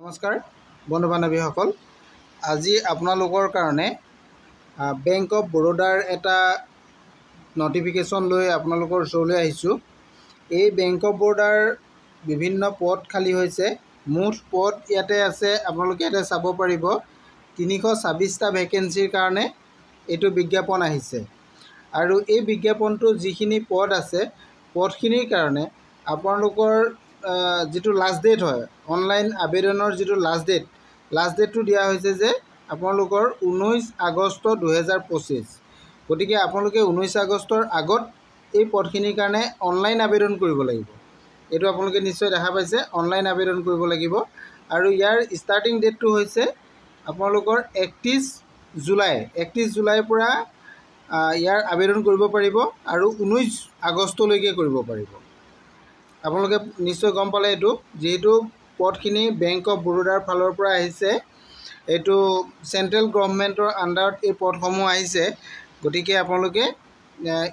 নমস্কাৰ বন্ধু বান্ধৱীসকল, আজি আপোনালোকৰ কাৰণে বেংক অফ বৰোদাৰ এটা নটিফিকেশ্যন লৈ আপোনালোকৰ ওচৰলৈ আহিছোঁ। এই বেংক অফ বৰোদাৰ বিভিন্ন পদ খালী হৈছে। মুঠ পদ ইয়াতে আছে, আপোনালোকে ইয়াতে চাব পাৰিব। 326টা ভেকেঞ্চিৰ কাৰণে এইটো বিজ্ঞাপন আহিছে। আৰু এই বিজ্ঞাপনটো যিখিনি পদ আছে, পদখিনিৰ কাৰণে আপোনালোকৰ যিটো লাষ্ট ডেট হয়, অনলাইন আবেদনৰ যিটো লাষ্ট ডেটটো দিয়া হৈছে যে আপোনালোকৰ 19 আগষ্ট 2025। গতিকে আপোনালোকে 19 আগষ্টৰ আগত এই পদখিনিৰ কাৰণে অনলাইন আবেদন কৰিব লাগিব। এইটো আপোনালোকে নিশ্চয় দেখা পাইছে, অনলাইন আবেদন কৰিব লাগিব। আৰু ইয়াৰ ষ্টাৰ্টিং ডেটটো হৈছে আপোনালোকৰ 31 জুলাইৰ পৰা ইয়াৰ আবেদন কৰিব পাৰিব আৰু 19 আগষ্টলৈকে কৰিব পাৰিব। আপোনালোকে নিশ্চয় গম পালে এইটো, যিহেতু পদখিনি বেংক অফ বৰোদাৰ ফালৰ পৰা আহিছে। এইটো চেণ্ট্ৰেল গভৰ্ণমেণ্টৰ আণ্ডাৰত এই পদসমূহ আহিছে। গতিকে আপোনালোকে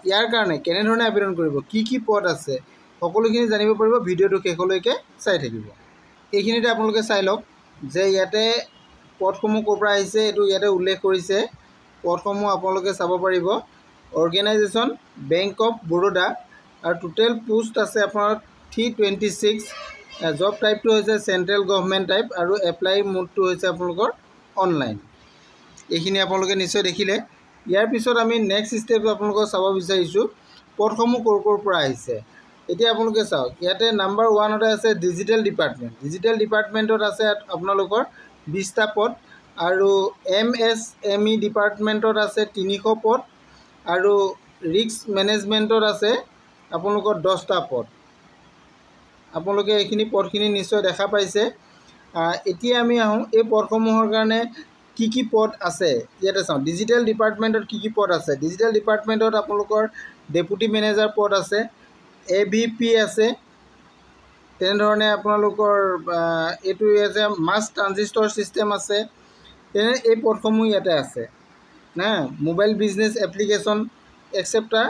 ইয়াৰ কাৰণে কেনেধৰণে আবেদন কৰিব, কি পদ আছে, সকলোখিনি জানিব পাৰিব। ভিডিঅ'টো শেষলৈকে চাই থাকিব। এইখিনিতে আপোনালোকে চাই লওক যে ইয়াতে পদসমূহ ক'ৰ পৰা আহিছে, এইটো ইয়াতে উল্লেখ কৰিছে। পদসমূহ আপোনালোকে চাব পাৰিব। অৰ্গেনাইজেশ্যন বেংক অফ বৰোদা আৰু টোটেল পোষ্ট আছে আপোনাৰ 326। জব টাইপটো হৈছে চেণ্ট্ৰেল গভৰ্ণমেণ্ট টাইপ আৰু এপ্লাই মোডটো হৈছে আপোনালোকৰ অনলাইন। এইখিনি আপোনালোকে নিশ্চয় দেখিলে। ইয়াৰ পিছত আমি নেক্সট ষ্টেপটো আপোনালোকক চাব বিচাৰিছোঁ, পদসমূহ ক'ৰ পৰা আহিছে। এতিয়া আপোনালোকে চাওক, ইয়াতে নাম্বাৰ 1তে আছে ডিজিটেল ডিপাৰ্টমেণ্ট। ডিজিটেল ডিপাৰ্টমেণ্টত আছে আপোনালোকৰ 20টা পদ আৰু MSME ডিপাৰ্টমেণ্টত আছে 300 পদ আৰু ৰিস্ক মেনেজমেণ্টত আছে আপোনালোকৰ 10টা পদ। আপোনালোকে এইখিনি পদখিনি নিশ্চয় দেখা পাইছে। এতিয়া আমি আহোঁ এই পদসমূহৰ কাৰণে কি পদ আছে ইয়াতে চাওঁ। ডিজিটেল ডিপাৰ্টমেণ্টত কি পদ আছে। ডিজিটেল ডিপাৰ্টমেণ্টত আপোনালোকৰ ডেপুটি মেনেজাৰ পদ আছে, AVP আছে, তেনেধৰণে আপোনালোকৰ এইটো আছে মাছ ট্ৰানজিষ্টৰ ছিষ্টেম আছে। তেনে এই পদসমূহ ইয়াতে আছে না। মোবাইল বিজনেছ এপ্লিকেশ্যন এক্সেপ্ট্ৰা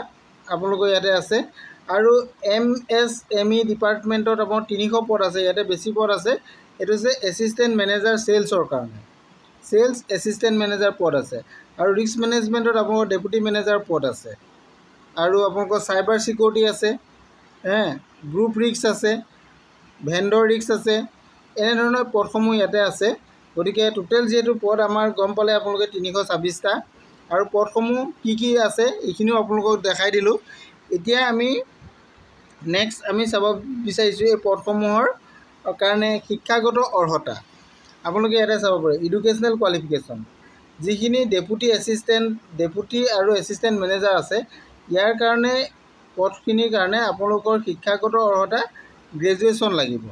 আপোনালোকৰ ইয়াতে আছে। আৰু MSME ডিপাৰ্টমেণ্টত আপোনাৰ 300 পদ আছে। ইয়াতে বেছি পদ আছে। এইটো হৈছে এছিষ্টেণ্ট মেনেজাৰ ছেলছৰ কাৰণে, ছেলছ এছিষ্টেণ্ট মেনেজাৰ পদ আছে। আৰু ৰিস্ক মেনেজমেণ্টত আপোনালোকৰ ডেপুটি মেনেজাৰ পদ আছে। আৰু আপোনালোকৰ চাইবাৰ ছিকিউৰিটি আছে, গ্ৰুপ ৰিস্ক আছে, ভেণ্ডৰ ৰিস্ক আছে। এনেধৰণৰ পদসমূহ ইয়াতে আছে। গতিকে টোটেল যিহেতু পদ আমাৰ গম পালে আপোনালোকে 326টা। আৰু পদসমূহ কি আছে এইখিনিও আপোনালোকক দেখাই দিলোঁ। এতিয়া আমি নেক্সট চাব বিচাৰিছোঁ এই পদসমূহৰ কাৰণে শিক্ষাগত অৰ্হতা। আপোনালোকে ইয়াতে চাব পাৰে এডুকেশ্যনেল কোৱালিফিকেশ্যন। যিখিনি ডেপুটি আৰু এছিষ্টেণ্ট মেনেজাৰ আছে, ইয়াৰ কাৰণে পদখিনিৰ কাৰণে আপোনালোকৰ শিক্ষাগত অৰ্হতা গ্ৰেজুৱেশ্যন লাগিব।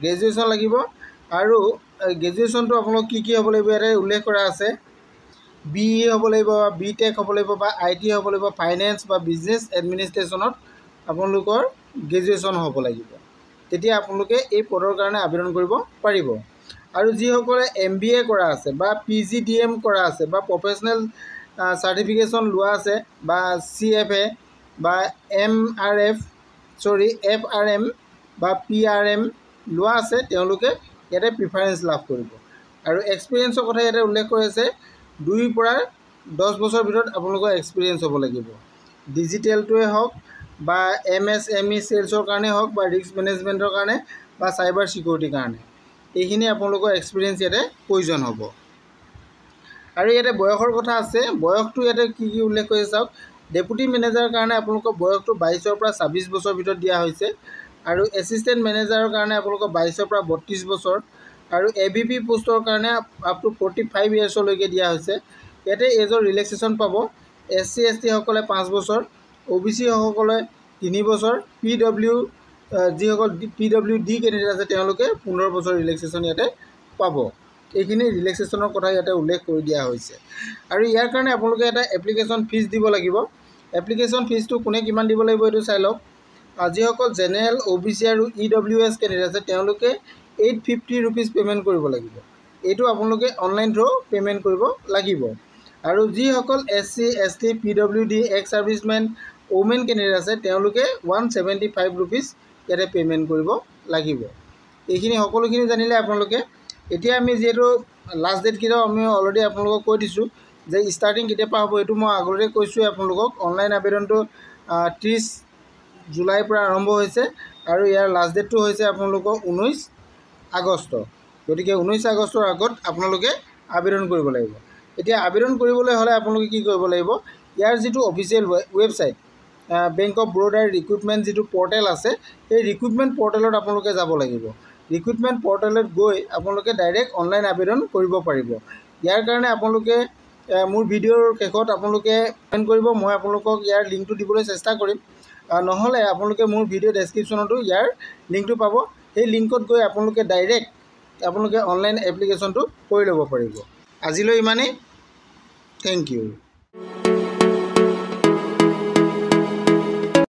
গ্ৰেজুৱেশ্যন লাগিব। আৰু গ্ৰেজুৱেশ্যনটো আপোনালোক কি হ'ব লাগিব ইয়াতে উল্লেখ কৰা আছে। BE হ'ব লাগিব, বা BTech হ'ব লাগিব, বা IT হ'ব লাগিব, ফাইনেন্স বা বিজনেছ এডমিনিষ্ট্ৰেশ্যনত আপোনালোকৰ গ্ৰেজুৱেশ্যন হ'ব লাগিব। তেতিয়া আপোনালোকে এই পদৰ কাৰণে আবেদন কৰিব পাৰিব। আৰু যিসকলে MBA কৰা আছে বা PGDM কৰা আছে বা প্ৰফেচনেল চাৰ্টিফিকেশ্যন লোৱা আছে বা CFA বা FRM বা PRM লোৱা আছে, তেওঁলোকে ইয়াতে প্ৰিফাৰেঞ্চ লাভ কৰিব। আৰু এক্সপিৰিয়েঞ্চৰ কথা ইয়াতে উল্লেখ কৰি আছে, 2 পৰা 10 বছৰৰ ভিতৰত আপোনালোকৰ এক্সপিৰিয়েঞ্চ হ'ব লাগিব। ডিজিটেলটোৱে হওক বা MSME ছেলছৰ কাৰণে হওক বা ৰিস্ক মেনেজমেণ্টৰ কাৰণে বা চাইবাৰ ছিকিউৰিটিৰ কাৰণে, এইখিনি আপোনালোকৰ এক্সপিৰিয়েঞ্চ ইয়াতে প্ৰয়োজন হ'ব। আৰু ইয়াতে বয়সৰ কথা আছে। বয়সটো ইয়াতে কি উল্লেখ কৰিছে চাওক। ডেপুটি মেনেজাৰৰ কাৰণে আপোনালোকৰ বয়সটো 22ৰ পৰা 26 বছৰৰ ভিতৰত দিয়া হৈছে। আৰু এছিষ্টেণ্ট মেনেজাৰৰ কাৰণে আপোনালোকৰ 22ৰ পৰা 32 বছৰ। আৰু AVP পোষ্টৰ কাৰণে আপ টু 45 ইয়াৰ্ছলৈকে দিয়া হৈছে। ইয়াতে এজৰ ৰিলেক্সেশ্যন পাব। SC ST সকলে 5 বছৰ, OBC সকলে 3 বছৰ, যিসকল PWD কেণ্ডিডেট আছে তেওঁলোকে 15 বছৰ ৰিলেক্সেশ্যন ইয়াতে পাব। এইখিনি ৰিলেক্সেশ্যনৰ কথা ইয়াতে উল্লেখ কৰি দিয়া হৈছে। আৰু ইয়াৰ কাৰণে আপোনালোকে এটা এপ্লিকেশ্যন ফিজ দিব লাগিব। এপ্লিকেশ্যন ফিজটো কোনে কিমান দিব লাগিব এইটো চাই লওক। যিসকল জেনেৰেল, OBC আৰু EWS কেণ্ডিডেট আছে তেওঁলোকে 850 ৰুপিজ পে'মেণ্ট কৰিব লাগিব। এইটো আপোনালোকে অনলাইন থ্ৰু পে'মেণ্ট কৰিব লাগিব। আৰু যিসকল SC ST PWD x servicemen women candidate আছে তেওঁলোকে 175 ৰুপিজ ইয়াতে পে'মেণ্ট কৰিব লাগিব। এইখিনি সকলোখিনি জানিলে আপোনালোকে এতিয়া আমি যিহেতু লাষ্ট ডেট কেইটাও আমি অলৰেডি আপোনালোকক কৈ দিছোঁ যে ষ্টাৰ্টিং কেতিয়াৰ পৰা হ'ব এইটো মই আগতে কৈছোঁৱে আপোনালোকক। অনলাইন আবেদনটো 30 জুলাইৰ পৰা আৰম্ভ হৈছে আৰু ইয়াৰ লাষ্ট ডেটটো হৈছে আপোনালোকৰ 19 আগষ্ট। গতিকে 19 আগষ্টৰ আগত আপোনালোকে আবেদন কৰিব লাগিব। এতিয়া আবেদন কৰিবলৈ হ'লে আপোনালোকে কি কৰিব লাগিব, ইয়াৰ যিটো অফিচিয়েল ৱেবছাইট বেংক অফ বৰোদাৰ ৰিক্ৰুটমেণ্ট যিটো পৰ্টেল আছে, সেই ৰিক্ৰুটমেণ্ট পৰ্টেলত আপোনালোকে যাব লাগিব। ৰিক্ৰুটমেণ্ট পৰ্টেলত গৈ আপোনালোকে ডাইৰেক্ট অনলাইন আবেদন কৰিব পাৰিব। ইয়াৰ কাৰণে আপোনালোকে মোৰ ভিডিঅ'ৰ শেষত আপোনালোকে কমেণ্ট কৰিব, মই আপোনালোকক ইয়াৰ লিংকটো দিবলৈ চেষ্টা কৰিম। নহ'লে আপোনালোকে মোৰ ভিডিঅ' ডেছক্ৰিপশ্যনতো ইয়াৰ লিংকটো পাব। সেই লিংকত গৈ আপোনালোকে ডাইৰেক্ট আপোনালোকে অনলাইন এপ্লিকেশ্যনটো কৰি ল'ব পাৰিব। আজিলৈ ইমানেই। Thank U.